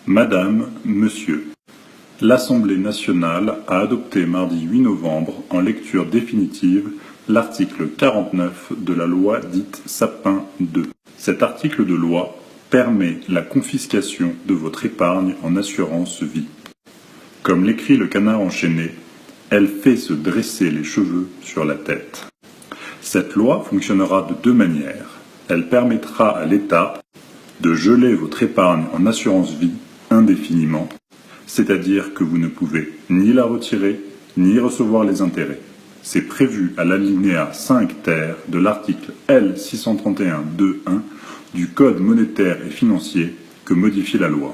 Madame, Monsieur, l'Assemblée nationale a adopté mardi 8 novembre, en lecture définitive, l'article 49 de la loi dite Sapin II. Cet article de loi permet la confiscation de votre épargne en assurance vie. Comme l'écrit le Canard enchaîné, elle fait se dresser les cheveux sur la tête. Cette loi fonctionnera de deux manières. Elle permettra à l'État de geler votre épargne en assurance vie indéfiniment, c'est-à-dire que vous ne pouvez ni la retirer, ni recevoir les intérêts. C'est prévu à l'alinéa 5 ter de l'article L631-2.1 du Code monétaire et financier que modifie la loi.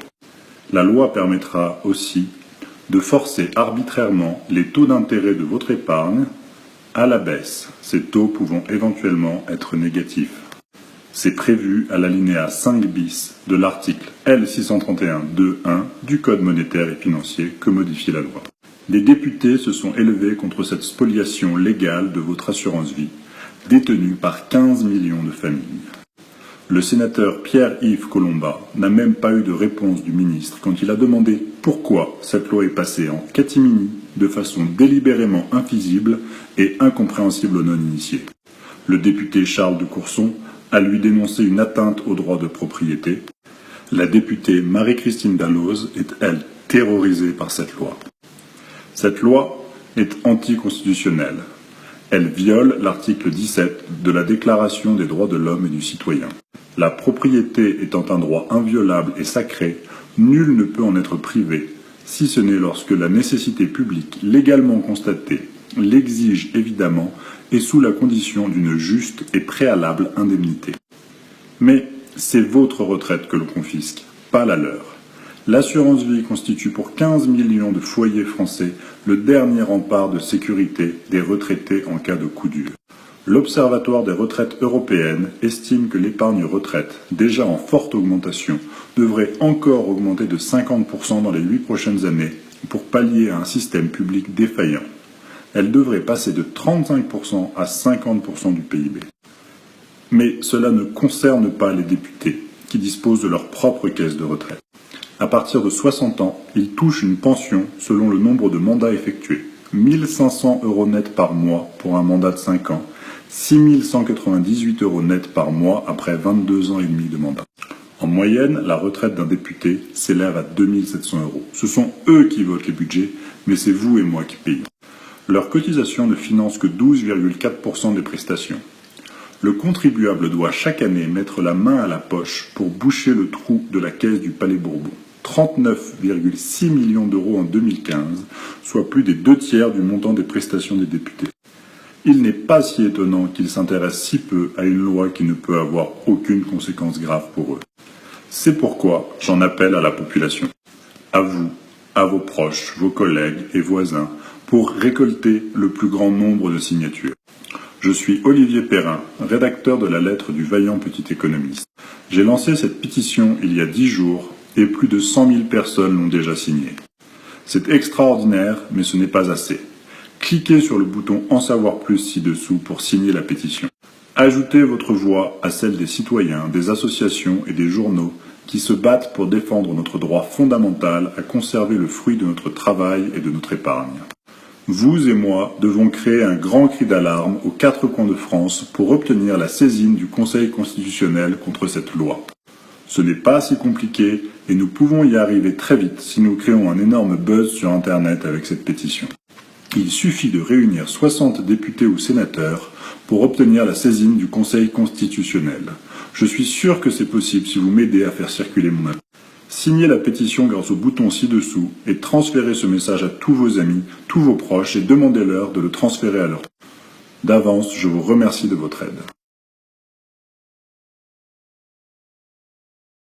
La loi permettra aussi de forcer arbitrairement les taux d'intérêt de votre épargne à la baisse, ces taux pouvant éventuellement être négatifs. C'est prévu à l'alinéa 5 bis de l'article L631-2.1 du Code monétaire et financier que modifie la loi. Les députés se sont élevés contre cette spoliation légale de votre assurance vie, détenue par 15 millions de familles. Le sénateur Pierre-Yves Collombat n'a même pas eu de réponse du ministre quand il a demandé pourquoi cette loi est passée en catimini de façon délibérément invisible et incompréhensible aux non-initiés. Le député Charles de Courson a lui dénoncé une atteinte au droit de propriété. La députée Marie-Christine Dalloz est, elle, terrorisée par cette loi. Cette loi est anticonstitutionnelle. Elle viole l'article 17 de la Déclaration des droits de l'homme et du citoyen. La propriété étant un droit inviolable et sacré, nul ne peut en être privé, si ce n'est lorsque la nécessité publique légalement constatée l'exige évidemment et sous la condition d'une juste et préalable indemnité. Mais c'est votre retraite que l'on confisque, pas la leur. L'assurance vie constitue pour 15 millions de foyers français le dernier rempart de sécurité des retraités en cas de coup dur. L'Observatoire des retraites européennes estime que l'épargne retraite, déjà en forte augmentation, devrait encore augmenter de 50% dans les 8 prochaines années pour pallier à un système public défaillant. Elle devrait passer de 35% à 50% du PIB. Mais cela ne concerne pas les députés, qui disposent de leur propre caisse de retraite. À partir de 60 ans, ils touchent une pension selon le nombre de mandats effectués. 1 500 € net par mois pour un mandat de 5 ans, 6 198 € net par mois après 22 ans et demi de mandat. En moyenne, la retraite d'un député s'élève à 2 700 €. Ce sont eux qui votent les budgets, mais c'est vous et moi qui payons. Leur cotisation ne finance que 12,4% des prestations. Le contribuable doit chaque année mettre la main à la poche pour boucher le trou de la caisse du Palais Bourbon. 39,6 millions d'euros en 2015, soit plus des 2/3 du montant des prestations des députés. Il n'est pas si étonnant qu'ils s'intéressent si peu à une loi qui ne peut avoir aucune conséquence grave pour eux. C'est pourquoi j'en appelle à la population. À vous, à vos proches, vos collègues et voisins, pour récolter le plus grand nombre de signatures. Je suis Olivier Perrin, rédacteur de la lettre du vaillant petit économiste. J'ai lancé cette pétition il y a 10 jours et plus de 100 000 personnes l'ont déjà signée. C'est extraordinaire, mais ce n'est pas assez. Cliquez sur le bouton « En savoir plus » ci-dessous pour signer la pétition. Ajoutez votre voix à celle des citoyens, des associations et des journaux qui se battent pour défendre notre droit fondamental à conserver le fruit de notre travail et de notre épargne. Vous et moi devons créer un grand cri d'alarme aux 4 coins de France pour obtenir la saisine du Conseil constitutionnel contre cette loi. Ce n'est pas si compliqué et nous pouvons y arriver très vite si nous créons un énorme buzz sur Internet avec cette pétition. Il suffit de réunir 60 députés ou sénateurs pour obtenir la saisine du Conseil constitutionnel. Je suis sûr que c'est possible si vous m'aidez à faire circuler mon appel. Signez la pétition grâce au bouton ci-dessous et transférez ce message à tous vos amis, tous vos proches et demandez-leur de le transférer à leur. D'avance, je vous remercie de votre aide.